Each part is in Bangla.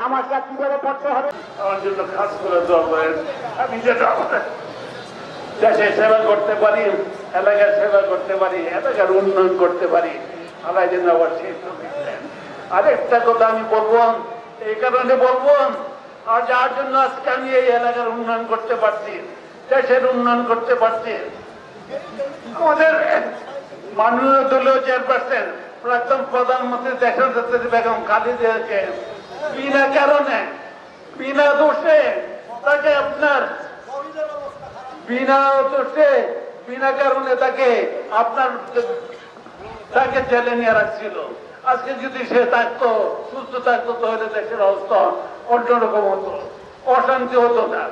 আমাকে কিভাবে পড়তে হবে। আমার জন্য খাস করে দোয়া করেন। আমি যেটা দেশে সেবা করতে পারি, এলাকার সেবা করতে পারি, এলাকার উন্নয়ন করতে পারি, আল্লাহ যেন আবার সেই সুযোগ দেন। আরেকটা কথা আমি বলবো, এই কারণে বলবো, আর যার জন্য আজকে আমি এই এলাকার উন্নয়ন করতে পারছি, দেশের উন্নয়ন করতে পারছি, আমাদের মাননীয় দলীয় চেয়ারপারসন প্রাক্তন প্রধানমন্ত্রী দেশনেত্রী বেগম খালেদাকে বিনা কারণে, বিনা দোষে তাকে আপনার বিনা দোষে, বিনা কারণে তাকে আপনার তাকে জেলে নিয়ে রাখছিল। আজকে যদি সে থাকতো, সুস্থ থাকতো, তাহলে দেশের অবস্থা অন্যরকম হতো, অশান্তি হতো না।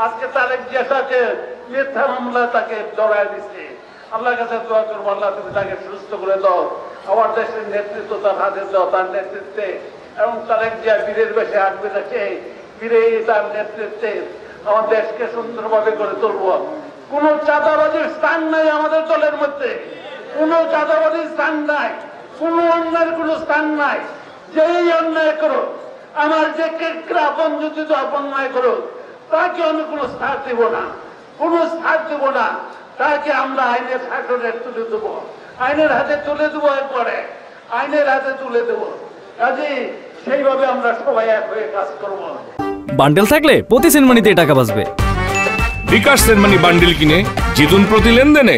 আজকে তারেক জিয়াকে মিথ্যা মামলা তাকে জড়ায় দিচ্ছে। আল্লাহর কাছে দোয়া করবো, আল্লাহ তুমি তাকে সুস্থ করে দাও, আমার দেশের নেতৃত্ব তার হাতে দাও, তার নেতৃত্বে, এবং তারেক জিয়া বীরের বেশে হাঁটবে থাকে, বীরে তার নেতৃত্বে আমার দেশকে সুন্দরভাবে করে তুলবো। কোন চাঁদাবাজির স্থান নাই আমাদের দলের মধ্যে, কোন চাঁদাবাজির স্থান নাই, কোন অন্যায়ের কোন স্থান নাই। যেই অন্যায় করো, আমার যে আপন যদি অন্যায় করো, তাকে আমি কোনো স্থান দেব না, কোনো স্থান দেব না। তাকে আমরা আইনের শাসনে তুলে দেবো, আইনের হাতে তুলে দেবো, এরপরে আইনের হাতে তুলে দেবো। কাজে সেইভাবে আমরা সবাই এক হয়ে কাজ করবো। বান্ডেল থাকলে প্রতি সেনমানিতে টাকা বাঁচবে। বিকাশ সেনমানি বান্ডেল কিনে জিতুন প্রতি লেনদেনে।